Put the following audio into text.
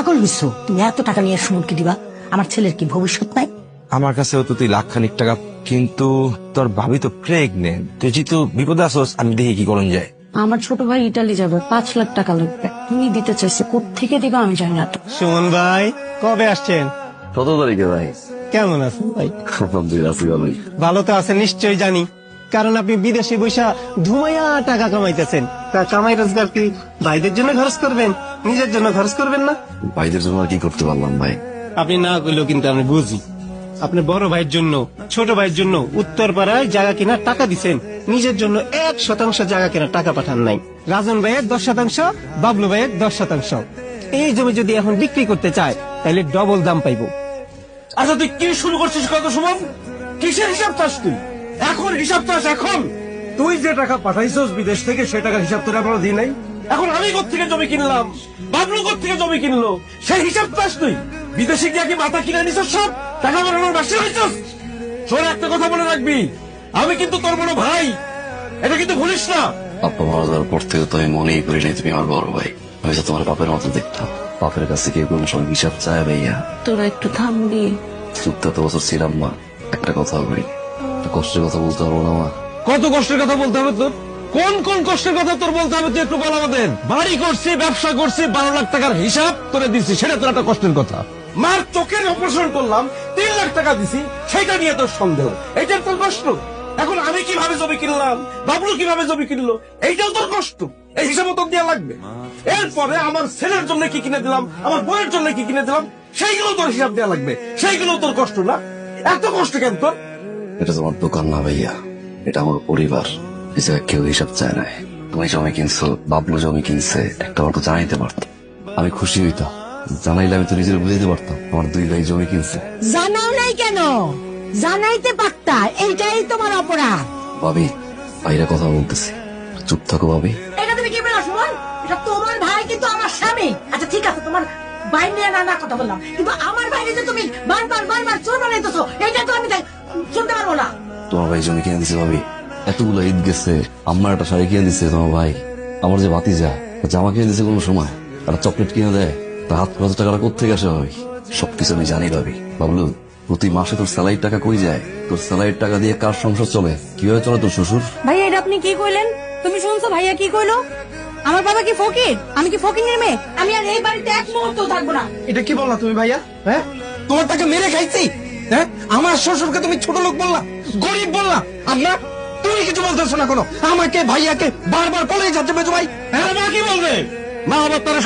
পাগল হইছো? তুমি এত টাকা নিয়ে সুমনকে দিবা? আমার ছেলের কি ভবিষ্যৎ নাই? আমার কাছেও তো তুই লাখখানিক টাকা, কিন্তু তোর ভাবি তো প্রেগনেন্ট, তুই যেহেতু বিপদে আসোস, আমি দেখি কি করুন যায়। আমার ছোট ভাই ইটালি যাবে, 5 লাখ টাকা লাগবে। তুমি দিতে চাইছে, কোত্থেকে দিবা আমি জানি না তো। সুমন ভাই কবে আসছেন? 17 তারিখে ভাই। কেমন আছেন ভাই? আছি ভালোই। ভালো তো আছেন নিশ্চয়ই জানি, কারণ আপনি বিদেশে বৈশা ধুমাইয়া টাকা কামাইতেছেন। তা কামাই রোজগার কি ভাইদের জন্য খরচ করবেন, নিজের জন্য খরচ করবেন না? ভাইদের জন্য আর কি করতে পারলাম ভাই। আপনি না করলেও কিন্তু আমি বুঝি, আপনি বড় ভাইয়ের জন্য ছোট ভাইয়ের জন্য উত্তর পাড়ায় জায়গা কেনার টাকা দিছেন, নিজের জন্য 1% জায়গা কেনার টাকা পাঠান নাই। রাজন ভাইয়ের 10%, বাবলু ভাইয়ের 10%। এই জমি যদি এখন বিক্রি করতে চায় তাহলে ডবল দাম পাইবো। আচ্ছা তুই কি শুরু করছিস কত সুমন? কিসের হিসাব চাস তুই? এখন হিসাব চাস? এখন তুই যে টাকা পাঠাইছস বিদেশ থেকে সে টাকার হিসাব তোর এখনো দিই নাই। এখন আমি কোত্থেকে জমি কিনলাম, বাবলু কোত্থেকে জমি কিনলো, সেই হিসাব চাস তুই? বিদেশে গিয়ে কি মাথা কিনে নিছস সব? টাকা বানানোর বাসে হয়েছস? শোন, একটা কথা মনে রাখবি, আমি কিন্তু তোর বড় ভাই, এটা কিন্তু ভুলিস না। আব্বা মারা যাওয়ার পর থেকে তো আমি মনেই করি নাই তুমি আমার বড় ভাই। আমি তো তোমার বাপের মতো দেখতাম। বাপের কাছে কেউ কোনো সময় হিসাব চায় ভাইয়া? তোরা একটু থামবি? চুপটা তো বছর ছিলাম মা, একটা কথা বলি, একটা কষ্টের কথা বলতে পারবো না মা? কত কষ্টের কথা বলতে হবে তোর? কোন কোন কষ্টের কথা তোর বলতে হবে? তুই একটু বল আমাদের। বাড়ি করছি, ব্যবসা করছি, 12 লাখ টাকার হিসাব তোরে দিছি, সেটা তোর একটা কষ্টের কথা। মার চোখের অপারেশন করলাম, 3 লাখ টাকা দিছি, সেটা নিয়ে তোর সন্দেহ, এইটার তোর কষ্ট। এখন আমি কিভাবে জমি কিনলাম, বাবলু কিভাবে জমি কিনলো, এইটাও তোর কষ্ট। এই হিসাবও তোর দেওয়া লাগবে। এরপরে আমার ছেলের জন্য কি কিনে দিলাম, আমার বউয়ের জন্য কি কিনে দিলাম, সেইগুলো তোর হিসাব দেওয়া লাগবে। সেইগুলো তোর কষ্ট না? এত কষ্ট কেন তোর? এটা তোমার দোকান না ভাইয়া, এটা আমার পরিবার। এই জায়গায় কেউ হিসাব চায় না। তুমি জমি কিনছো, বাবলু জমি কিনছে, একটা বার তো জানাইতে পারতাম, আমি খুশি হইতাম। জানাইলে আমি তো নিজের বুঝাইতে পারতাম আমার 2 ভাই জমি কিনছে। জানাও নাই কেন? জানাইতে পারতা, এইটাই তোমার অপরাধ। ভাবি, বাইরে কথা বলতেছি, চুপ থাকো ভাবি। এটা তুমি কি বলো সুমন? এটা তোমার ভাই কিন্তু আমার স্বামী। আচ্ছা ঠিক আছে, তোমার ভাই নিয়ে না কথা বললাম, কিন্তু আমার ভাইকে যে তুমি বারবার চোর বানাইতেছো, এইটা তো আমি শুনতে পারবো না। তোমার ভাই জমি কিনে দিছে ভাবি, এতগুলো ঈদ গেছে, আমার একটা শাড়ি কিনে দিচ্ছে তোমার ভাই, আমার যে ভাতিজা জামা কিনে দিচ্ছে কোনো সময়, একটা চকলেট কিনে দেয়, তার হাত খরচ টাকাটা কোথেকে আসে ভাবি? সবকিছু আমি জানি ভাবি। বাবলু, প্রতি মাসে তোর স্যালারির টাকা কই যায়? তোর স্যালারির টাকা দিয়ে কার সংসার চলে? কিভাবে চলে তোর শ্বশুর? ভাইয়া এটা আপনি কি কইলেন? তুমি শুনছো ভাইয়া কি কইলো? আমার বাবা কি ফকির? আমি কি ফকিরের মেয়ে? আমি আর এই বাড়িতে এক মুহূর্ত থাকবো না। এটা কি বললা তুমি ভাইয়া? হ্যাঁ, তোমার টাকা মেরে খাইছি? হ্যাঁ, আমার শ্বশুরকে তুমি ছোট লোক বললা, গরিব বললা। আপনার তুমি কিছু বলতেছো না কোনো? আমাকে ভাইয়াকে বারবার বলেই যাচ্ছে মেজো ভাই। হ্যাঁ, মা কি বলবে? মা আবার তারা